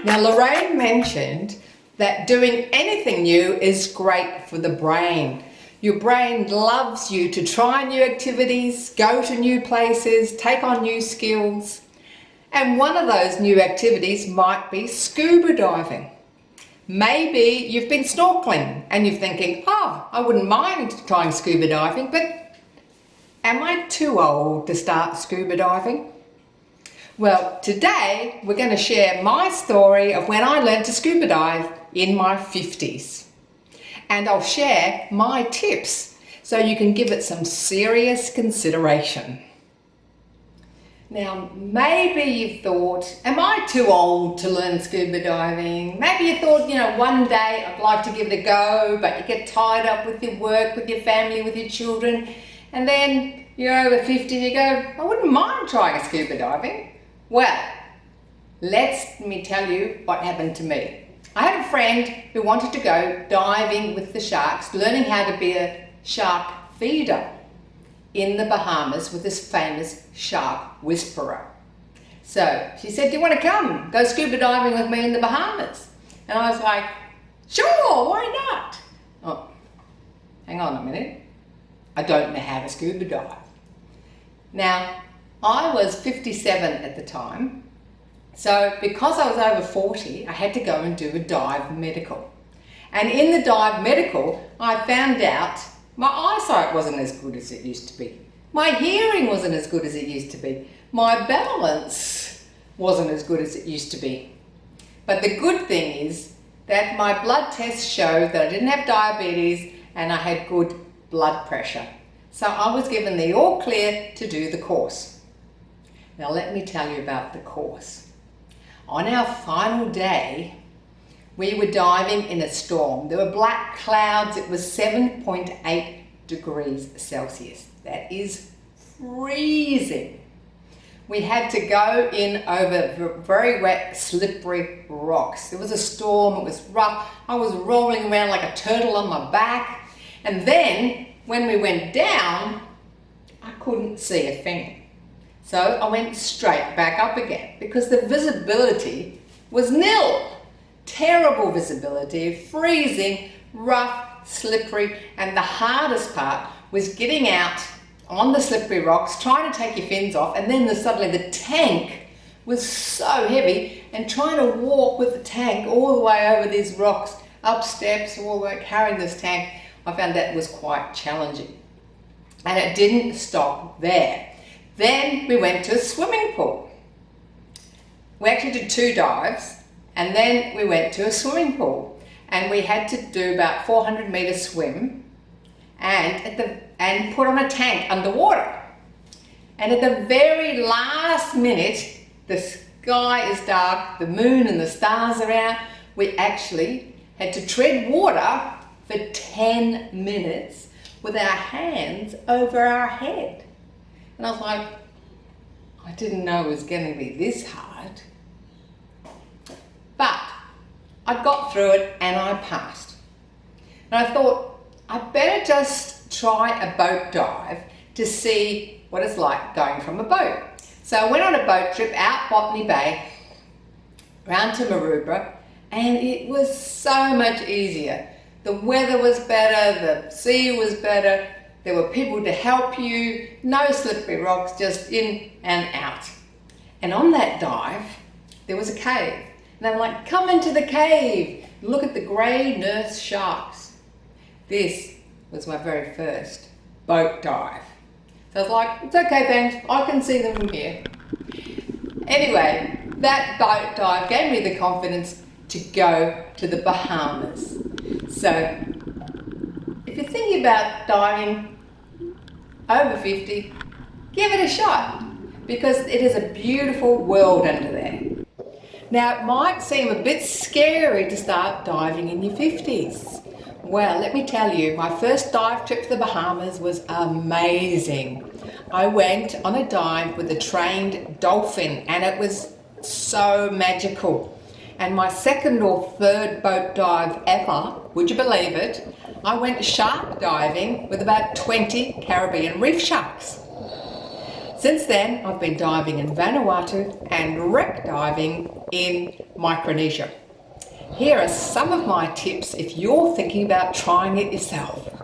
Now, Lorraine mentioned that doing anything new is great for the brain. Your brain loves you to try new activities, go to new places, take on new skills. And one of those new activities might be scuba diving. Maybe you've been snorkeling and you're thinking, oh, I wouldn't mind trying scuba diving, but am I too old to start scuba diving? Well, today we're going to share my story of when I learned to scuba dive in my 50s. And I'll share my tips so you can give it some serious consideration. Now, maybe you thought, am I too old to learn scuba diving? Maybe you thought, one day I'd like to give it a go, but you get tied up with your work, with your family, with your children, and then you're over 50 and you go, I wouldn't mind trying scuba diving. Well, let me tell you what happened to me. I had a friend who wanted to go diving with the sharks, learning how to be a shark feeder in the Bahamas with this famous shark whisperer. So she said, do you want to come go scuba diving with me in the Bahamas? And I was like, sure, why not? Oh, hang on a minute. I don't know how to scuba dive. Now, I was 57 at the time. So because I was over 40, I had to go and do a dive medical. And in the dive medical, I found out my eyesight wasn't as good as it used to be. My hearing wasn't as good as it used to be. My balance wasn't as good as it used to be. But the good thing is that my blood tests showed that I didn't have diabetes and I had good blood pressure. So I was given the all clear to do the course. Now let me tell you about the course. On our final day, we were diving in a storm. There were black clouds. It was 7.8 degrees Celsius. That is freezing. We had to go in over very wet, slippery rocks. There was a storm. It was rough. I was rolling around like a turtle on my back. And then when we went down, I couldn't see a thing. So I went straight back up again because the visibility was nil. Terrible visibility, freezing, rough, slippery, and the hardest part was getting out on the slippery rocks, trying to take your fins off, and then suddenly the tank was so heavy, and trying to walk with the tank all the way over these rocks, up steps, all the way carrying this tank, I found that was quite challenging. And it didn't stop there. Then we went to a swimming pool. We actually did 2 dives. And then we went to a swimming pool and we had to do about 400-meter swim and put on a tank underwater. And at the very last minute, the sky is dark, the moon and the stars are out. We actually had to tread water for 10 minutes with our hands over our head. And I was like, I didn't know it was going to be this hard. But I got through it and I passed. And I thought, I better just try a boat dive to see what it's like going from a boat. So I went on a boat trip out Botany Bay, round to Maroubra, and it was so much easier. The weather was better, the sea was better, there were people to help you, no slippery rocks, just in and out. And on that dive, there was a cave. And they were like, come into the cave, look at the grey nurse sharks. This was my very first boat dive. So I was like, it's okay, thanks, I can see them from here. Anyway, that boat dive gave me the confidence to go to the Bahamas. So, if you're thinking about diving over 50, give it a shot because it is a beautiful world under there. Now, it might seem a bit scary to start diving in your 50s. Well, let me tell you, my first dive trip to the Bahamas was amazing. I went on a dive with a trained dolphin and it was so magical. And my second or third boat dive ever, would you believe it, I went shark diving with about 20 Caribbean reef sharks. Since then, I've been diving in Vanuatu and wreck diving in Micronesia. Here are some of my tips if you're thinking about trying it yourself.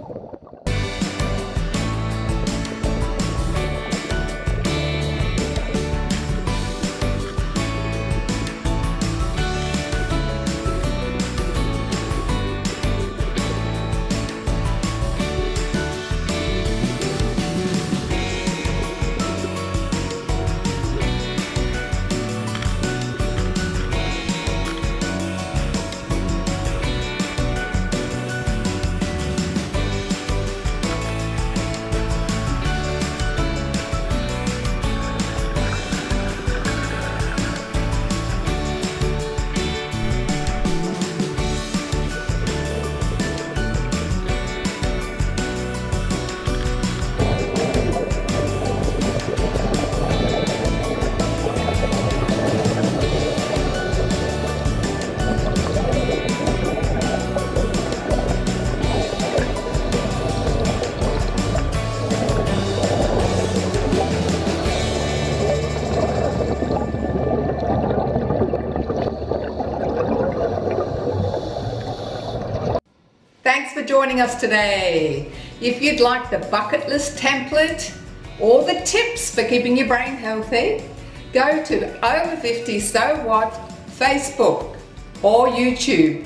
Thanks for joining us today. If you'd like the bucket list template or the tips for keeping your brain healthy, go to Over 50 So What Facebook or YouTube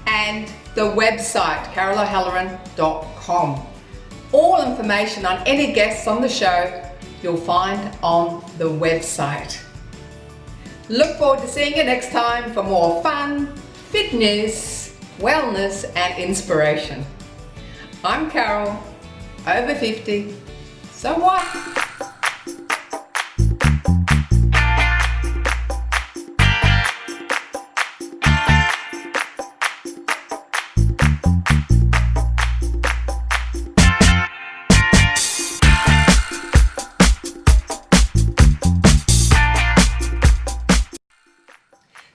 and the website carolohhalloran.com. All information on any guests on the show you'll find on the website. Look forward to seeing you next time for more fun, fitness, wellness and inspiration. I'm Carol, over 50, so what?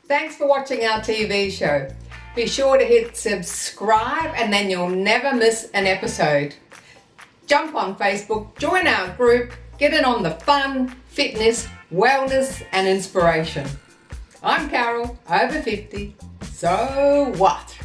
Thanks for watching our TV show. Be sure to hit subscribe and then you'll never miss an episode. Jump on Facebook, join our group, get in on the fun, fitness, wellness and inspiration. I'm Carol, over 50, so what?